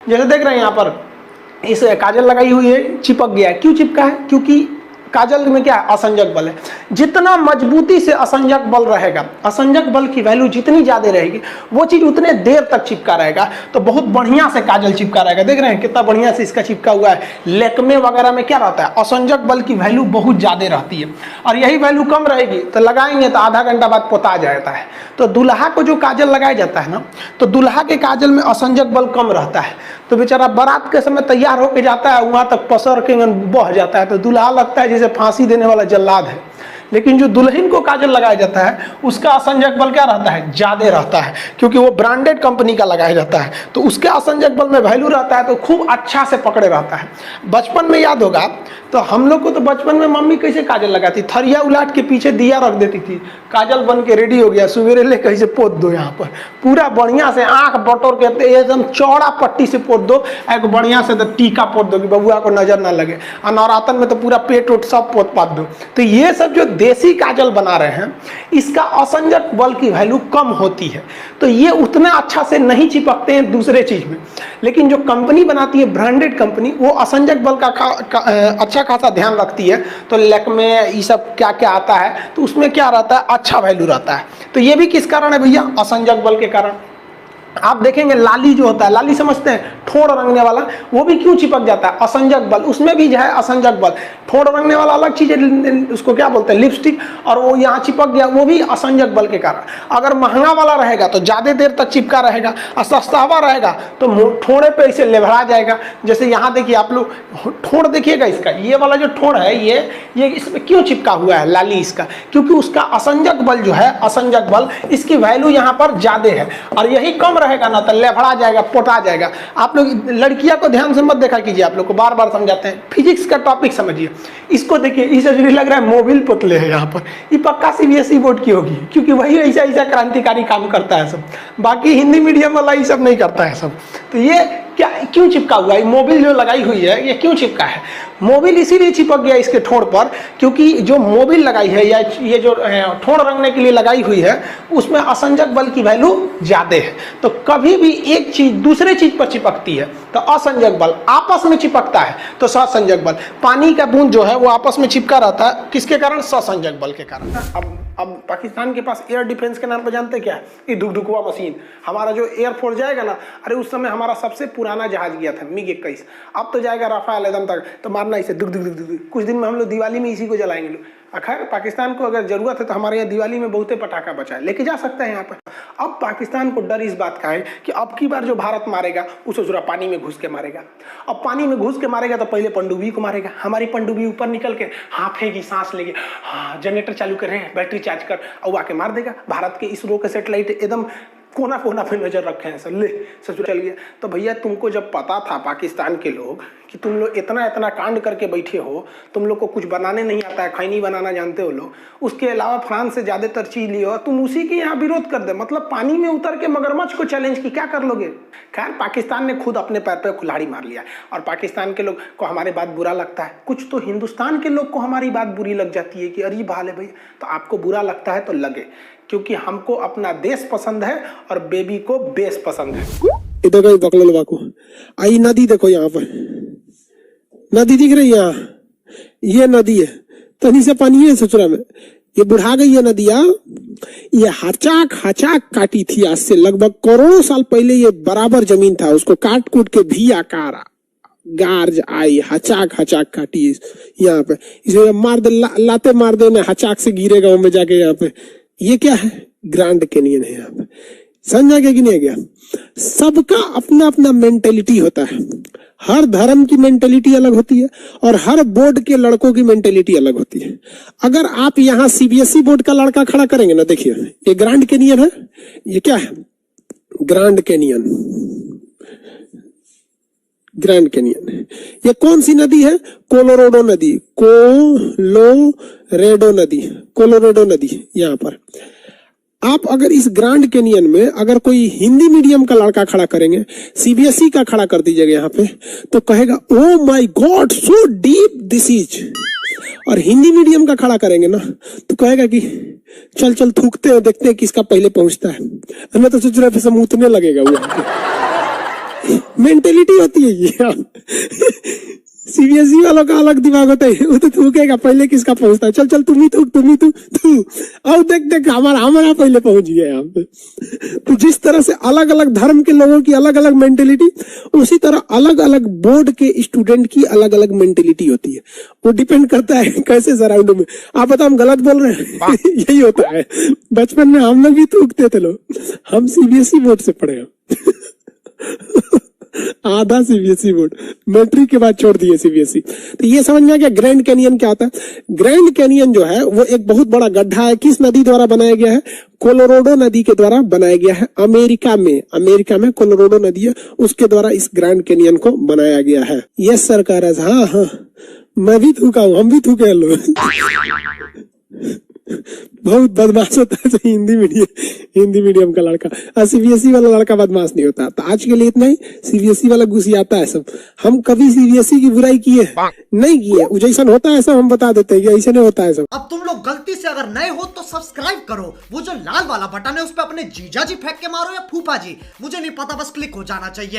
जैसे देख रहे हैं यहाँ पर इस काजल लगाई हुई है, चिपक गया है। क्यों चिपका है? क्योंकि काजल में क्या है? असंजक बल है। जितना मजबूती से असंजक बल रहेगा, असंजक बल की वैल्यू जितनी ज्यादा रहेगी, वो चीज उतने देर तक चिपका रहेगा। तो बहुत बढ़िया से काजल चिपका रहेगा। देख रहे हैं कितना बढ़िया से इसका चिपका हुआ है। लैक्मे वगैरह में क्या रहता है? असंजक बल की वैल्यू बहुत ज्यादा रहती है, और यही वैल्यू कम रहेगी तो लगाएंगे तो आधा घंटा बाद पोता जाता है। तो दूल्हा को जो काजल लगाया जाता है ना, तो दूल्हा के काजल में असंजक बल कम रहता है। तो बेचारा बारात के समय तैयार होके जाता है, वहां तक पसर के बह जाता है, तो दूल्हा लगता है जैसे फांसी देने वाला जल्लाद है। लेकिन जो दुल्हन को काजल लगाया जाता है उसका असंजक बल क्या रहता है? ज्यादा रहता है, क्योंकि वो ब्रांडेड कंपनी का लगाया जाता है, तो उसके असंजक बल में वैल्यू रहता है, तो खूब अच्छा से पकड़े रहता है। बचपन में याद होगा तो हम लोग को तो बचपन में मम्मी कैसे काजल लगाती? थरिया उलाट के पीछे दिया रख देती थी, काजल बन के रेडी हो गया, सवेरे ले कैसे पोत दो, यहाँ पर पूरा बढ़िया से आंख बटोर के एकदम चौड़ा पट्टी से पोत दो, एक बढ़िया से टीका पोत दो कि बबुआ को नजर ना लगे। और नवरातन में तो पूरा पेट उट सब पोत पात दो। तो ये सब जो देसी काजल बना रहे हैं, इसका असंजक बल की वैल्यू कम होती है, तो ये उतना अच्छा से नहीं चिपकते हैं दूसरे चीज में। लेकिन जो कंपनी बनाती है, ब्रांडेड कंपनी, वो असंजक बल का अच्छा खासा ध्यान रखती है। तो लैक्मे ये सब क्या क्या आता है, तो उसमें क्या रहता है? अच्छा वैल्यू रहता है। तो ये भी किस कारण है भैया? असंजक बल के कारण। आप देखेंगे लाली जो होता है, लाली समझते हैं, ठोड़ रंगने वाला, वो भी क्यों चिपक जाता है? असंजक बल, उसमें भी जो है असंजक बल। ठोड़ रंगने वाला अलग चीज है, उसको क्या बोलते हैं? लिपस्टिक, और वो यहाँ चिपक गया, वो भी असंजक बल के कारण। अगर महंगा वाला रहेगा तो ज्यादा देर तक चिपका रहेगा, और सस्ता वाला रहेगा तो ठोड़े पे इसे लेभरा जाएगा। जैसे यहाँ देखिए आप लोग, ठोड़ देखिएगा इसका, ये वाला जो ठोड़ है, ये इसमें क्यों चिपका हुआ है लाली इसका? क्योंकि उसका असंजक बल जो है, असंजक बल, इसकी वैल्यू यहाँ पर ज्यादा है, और यही कम रहेगा ना तो लेफड़ा जाएगा, पोटा जाएगा। आप लोग लड़कियां को ध्यान से मत देखा कीजिए, आप लोग को बार बार समझाते हैं। फिजिक्स का टॉपिक समझिए, इसको देखिए, इसे लग रहा है मोबिल पुतले है यहाँ पर, ये पक्का सीबीएसई बोर्ड की होगी, क्योंकि वही ऐसा ऐसा क्रांतिकारी काम करता है सब। बाकी हिंदी मीडियम वाला ये सब नहीं करता है सब। तो ये क्या क्यों चिपका हुआ है? मोबिल जो लगाई हुई है, ये क्यों चिपका है? मोबिल इसीलिए चिपक गया इसके ठोड़ पर, क्योंकि जो मोबिल लगाई है, या ये जो ठोड़ रंगने के लिए लगाई हुई है, उसमें असंजक बल की वैल्यू ज्यादा है। तो कभी भी एक चीज दूसरे चीज पर चिपकती है तो असंजक बल, आपस में चिपकता है तो ससंजक बल। पानी का बूंद जो है वो आपस में चिपका रहता है, किसके कारण? ससंजक बल के कारण। अब पाकिस्तान के पास एयर डिफेंस के नाम पर जानते क्या है? ये धुकधुकवा मशीन। हमारा जो एयरफोर्स जाएगा ना, अरे उस समय हमारा सबसे पुराना जहाज गया था MiG 21, अब तो जाएगा राफेल एकदम तक, तो मारना इसे दुक दुक दुक दुक। कुछ दिन में हम लोग दिवाली में इसी को जलाएंगे लोग। खैर पाकिस्तान को अगर जरूरत है तो हमारे यहाँ दिवाली में बहुते पटाखा बचा है, लेके जा सकते हैं यहाँ पर। अब पाकिस्तान को डर इस बात का है कि अब की बार जो भारत मारेगा उसे जरा पानी में घुस के मारेगा। अब पानी में घुस के मारेगा तो पहले पनडुब्बी को मारेगा। हमारी पनडुब्बी ऊपर निकल के हाफेगी, सांस लेगी, हाँ जनरेटर चालू कर रहे हैं, बैटरी चार्ज कर, और आके मार देगा। भारत के इसरो के सेटेलाइट एकदम कोना कोना पे नजर रखे हैं सर, ले ससुर चल गया। तो भैया तुमको जब पता था पाकिस्तान के लोग कि तुम लोग इतना इतना कांड करके बैठे हो, तुम लोग को कुछ बनाने नहीं आता है, खैनी बनाना जानते हो लोग, उसके अलावा फ्रांस से ज्यादातर चीज लियो, तुम उसी के यहाँ विरोध कर दे। मतलब पानी में उतर के मगरमच्छ को चैलेंज की, क्या कर लोगे? खैर पाकिस्तान ने खुद अपने पैर पे कुल्हाड़ी मार लिया, और पाकिस्तान के लोग को हमारी बात बुरा लगता है। कुछ तो हिंदुस्तान के लोग को हमारी बात बुरी लग जाती है कि अरे हाल है भैया। तो आपको बुरा लगता है तो लगे, क्योंकि हमको अपना देश पसंद है और बेबी को बेस पसंद है। इधर गई बकलवा को आई नदी देखो, यहाँ पर नदी दिख रही है, यहाँ ये नदी है, तनी से पानी है ससुरा में, ये बुढ़ा गई है नदिया। ये हचाक हचाक काटी थी आज से लगभग करोड़ों साल पहले। ये बराबर जमीन था, उसको काट कूट के भी आकार गार्ज आई, हचाक हचाक काटी यहाँ पे, इसे मार दे, लाते मार देना, हचाक से गिरेगा वो में जाके। यहाँ पे ये क्या है? ग्रैंड कैनियन है। यहाँ पे समझा गया कि नहीं गया? सबका अपना अपना मेंटेलिटी होता है, हर धर्म की मेंटेलिटी अलग होती है, और हर बोर्ड के लड़कों की मेंटेलिटी अलग होती है। अगर आप यहाँ सीबीएसई बोर्ड का लड़का खड़ा करेंगे ना, देखिए ये ग्रैंड कैनियन है, ये क्या है? ग्रैंड कैनियन, ग्रैंड कैनियन है। ये कौन सी नदी है? कोलोराडो नदी, कोलोरेडो नदी, कोलोराडो नदी। यहाँ पर आप अगर इस ग्रैंड कैनियन में अगर कोई हिंदी मीडियम का लड़का खड़ा करेंगे, सीबीएसई का खड़ा कर दीजिएगा यहाँ पे, तो कहेगा oh my God so deep this is. और हिंदी मीडियम का खड़ा करेंगे ना तो कहेगा कि चल चल थूकते हैं, देखते हैं किसका पहले पहुंचता है। मैं तो सोच रहा फिर समूतने लगेगा वो। मेंटेलिटी होती है ये। सीबीएसई वालों का अलग दिमाग होता है, वो तो थूकेगा पहले किसका पहुंचता है, चल चल तुम ही थूक तू, और देख देख हमारा पहले पहुंच गया यहाँ पे। तो जिस तरह से अलग अलग धर्म के लोगों की अलग अलग मेंटेलिटी, उसी तरह अलग अलग बोर्ड के स्टूडेंट की अलग अलग मेंटेलिटी होती है। वो डिपेंड करता है कैसे सराउंड में। आप बताओ हम गलत बोल रहे हैं? यही होता है। बचपन में हम लोग भी थूकते थे लोग, हम सीबीएसई बोर्ड से पढ़े हैं। आधा सीबीएसई बोर्ड, मैट्रिक के बाद छोड़ दिए सीबीएसई। तो ये समझ में आ गया ग्रैंड कैनियन क्या होता है। ग्रैंड कैनियन जो है वो एक बहुत बड़ा गड्ढा है। किस नदी द्वारा बनाया गया है? कोलोराडो नदी के द्वारा बनाया गया है। अमेरिका में कोलोराडो नदी है, उसके द्वारा इस ग्रैंड कैनियन को बनाया गया है। यस सरकार, हाँ मैं भी थूका हूं, हम भी थूके लोग। बहुत बदमाश होता है हिंदी मीडियम का लड़का। सीबीएसई वाला लड़का बदमाश नहीं होता। तो आज के लिए इतना ही। सीबीएसई वाला घुसियाता है सब। हम कभी सीबीएसई की बुराई किए नहीं किए, जैसा होता है सब हम बता देते हैं कि ऐसे नहीं होता है सब। अब तुम लोग गलती से अगर नए हो तो सब्सक्राइब करो, वो जो लाल वाला बटन है उस पर अपने जीजा जी फेंक के मारो या फूफा जी, मुझे नहीं पता, बस क्लिक हो जाना चाहिए।